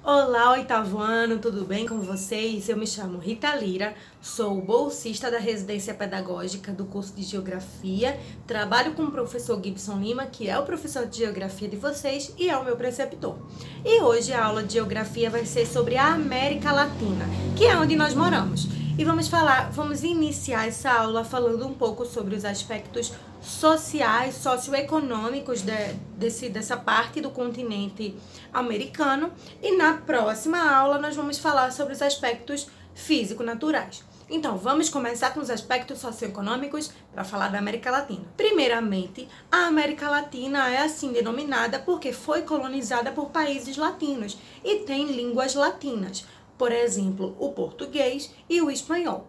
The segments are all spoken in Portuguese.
Olá, oitavo ano, tudo bem com vocês? Eu me chamo Rita Lira, sou bolsista da residência pedagógica do curso de Geografia, trabalho com o professor Gibson Lima, que é o professor de Geografia de vocês e é o meu preceptor. E hoje a aula de Geografia vai ser sobre a América Latina, que é onde nós moramos. E vamos iniciar essa aula falando um pouco sobre os aspectos sociais, socioeconômicos dessa parte do continente americano. E na próxima aula nós vamos falar sobre os aspectos físico-naturais. Então, vamos começar com os aspectos socioeconômicos para falar da América Latina. Primeiramente, a América Latina é assim denominada porque foi colonizada por países latinos e tem línguas latinas. Por exemplo, o português e o espanhol.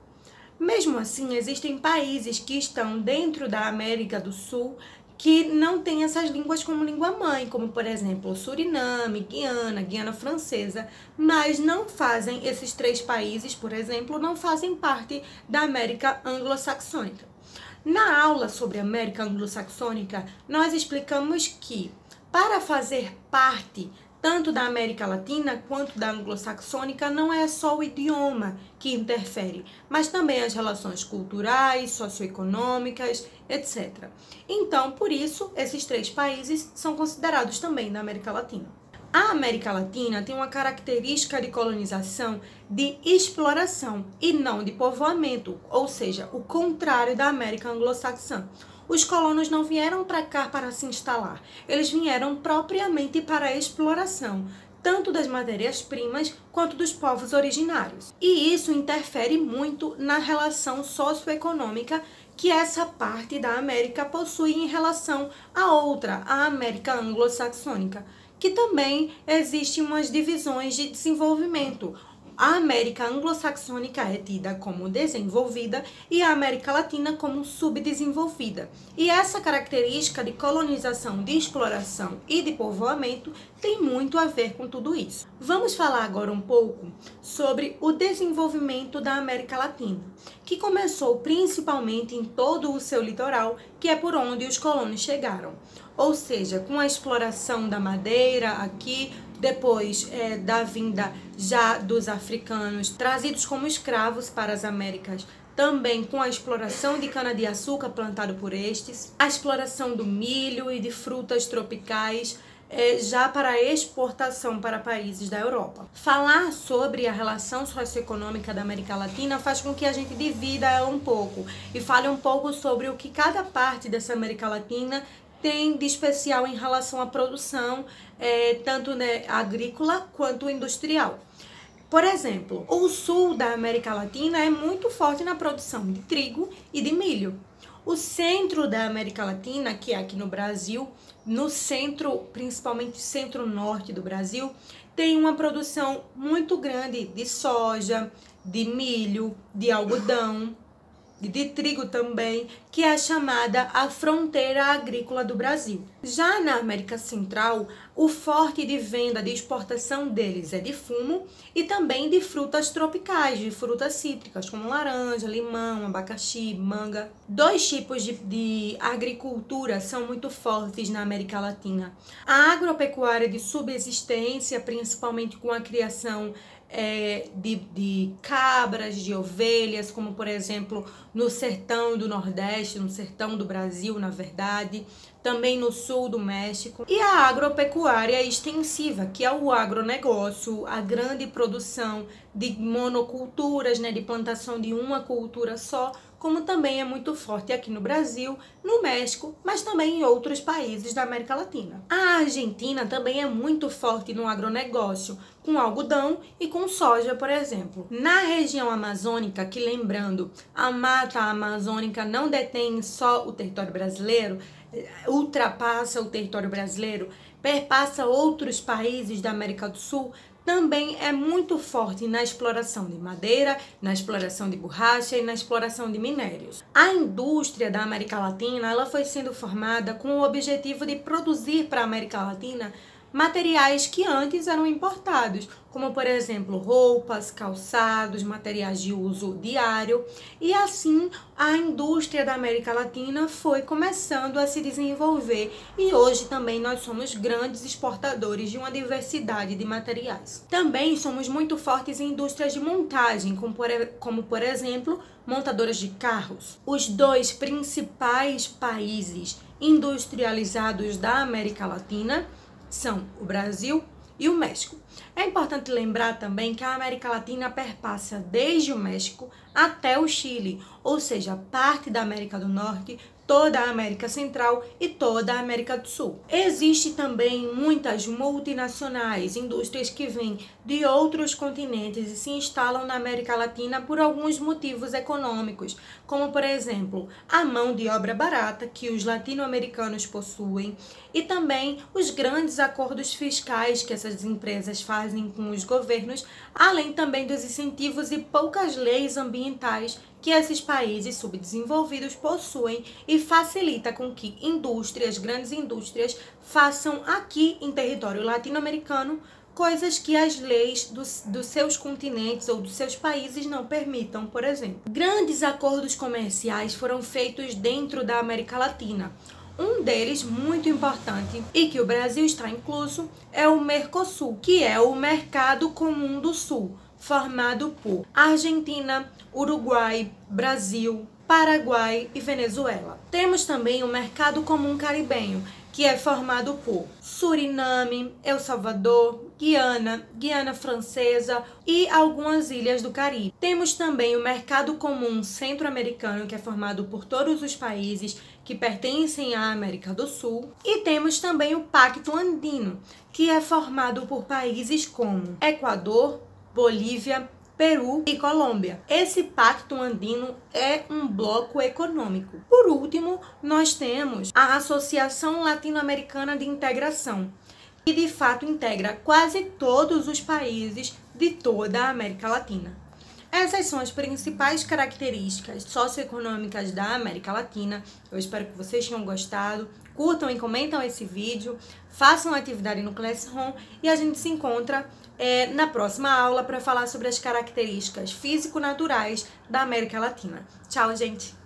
Mesmo assim, existem países que estão dentro da América do Sul que não têm essas línguas como língua mãe, como por exemplo Suriname, Guiana Francesa, mas não fazem, esses três países, por exemplo, não fazem parte da América Anglo-Saxônica. Na aula sobre a América Anglo-Saxônica, nós explicamos que para fazer parte tanto da América Latina quanto da anglo-saxônica, não é só o idioma que interfere, mas também as relações culturais, socioeconômicas, etc. Então, por isso, esses três países são considerados também da América Latina. A América Latina tem uma característica de colonização de exploração e não de povoamento, ou seja, o contrário da América anglo-saxã. Os colonos não vieram para cá para se instalar, eles vieram propriamente para a exploração, tanto das matérias-primas quanto dos povos originários. E isso interfere muito na relação socioeconômica que essa parte da América possui em relação à outra, a América anglo-saxônica, que também existem umas divisões de desenvolvimento. A América anglo-saxônica é tida como desenvolvida e a América Latina como subdesenvolvida. E essa característica de colonização, de exploração e de povoamento tem muito a ver com tudo isso. Vamos falar agora um pouco sobre o desenvolvimento da América Latina, que começou principalmente em todo o seu litoral, que é por onde os colonos chegaram. Ou seja, com a exploração da madeira aqui, depois da vinda já dos africanos trazidos como escravos para as Américas, também com a exploração de cana-de-açúcar plantado por estes, a exploração do milho e de frutas tropicais, já para exportação para países da Europa. Falar sobre a relação socioeconômica da América Latina faz com que a gente divida ela um pouco e fale um pouco sobre o que cada parte dessa América Latina tem de especial em relação à produção, tanto agrícola quanto industrial. Por exemplo, o sul da América Latina é muito forte na produção de trigo e de milho. O centro da América Latina, que é aqui no Brasil, no centro, principalmente centro-norte do Brasil, tem uma produção muito grande de soja, de milho, de algodão, de trigo também, que é chamada a fronteira agrícola do Brasil. Já na América Central, o forte de venda de exportação deles é de fumo e também de frutas tropicais, de frutas cítricas, como laranja, limão, abacaxi, manga. Dois tipos de agricultura são muito fortes na América Latina. A agropecuária de subsistência, principalmente com a criação de cabras, de ovelhas, como por exemplo no sertão do Nordeste, no sertão do Brasil, na verdade, também no sul do México. E a agropecuária extensiva, que é o agronegócio, a grande produção de monoculturas, de plantação de uma cultura só, como também é muito forte aqui no Brasil, no México, mas também em outros países da América Latina. A Argentina também é muito forte no agronegócio, com algodão e com soja, por exemplo. Na região amazônica, que lembrando, a mata amazônica não detém só o território brasileiro, ultrapassa o território brasileiro, perpassa outros países da América do Sul, também é muito forte na exploração de madeira, na exploração de borracha e na exploração de minérios. A indústria da América Latina ela foi sendo formada com o objetivo de produzir para a América Latina materiais que antes eram importados, como por exemplo roupas, calçados, materiais de uso diário, e assim a indústria da América Latina foi começando a se desenvolver e hoje também nós somos grandes exportadores de uma diversidade de materiais. Também somos muito fortes em indústrias de montagem, como por exemplo montadoras de carros. Os dois principais países industrializados da América Latina são o Brasil e o México. É importante lembrar também que a América Latina perpassa desde o México até o Chile, ou seja, parte da América do Norte, toda a América Central e toda a América do Sul. Existem também muitas multinacionais, indústrias que vêm de outros continentes e se instalam na América Latina por alguns motivos econômicos, como por exemplo, a mão de obra barata que os latino-americanos possuem e também os grandes acordos fiscais que essas empresas fazem com os governos, além também dos incentivos e poucas leis ambientais que esses países subdesenvolvidos possuem e facilita com que grandes indústrias, façam aqui em território latino-americano coisas que as leis dos seus continentes ou dos seus países não permitam, por exemplo. Grandes acordos comerciais foram feitos dentro da América Latina. Um deles, muito importante, e que o Brasil está incluso, é o Mercosul, que é o Mercado Comum do Sul, formado por Argentina, Uruguai, Brasil, Paraguai e Venezuela. Temos também o Mercado Comum Caribenho, que é formado por Suriname, El Salvador, Guiana Francesa e algumas ilhas do Caribe. Temos também o Mercado Comum Centro-Americano, que é formado por todos os países que pertencem à América do Sul. E temos também o Pacto Andino, que é formado por países como Equador, Bolívia, Peru e Colômbia. Esse Pacto Andino é um bloco econômico. Por último, nós temos a Associação Latino-Americana de Integração, que de fato integra quase todos os países de toda a América Latina. Essas são as principais características socioeconômicas da América Latina. Eu espero que vocês tenham gostado. Curtam e comentam esse vídeo, façam atividade no Classroom e a gente se encontra na próxima aula para falar sobre as características físico-naturais da América Latina. Tchau, gente!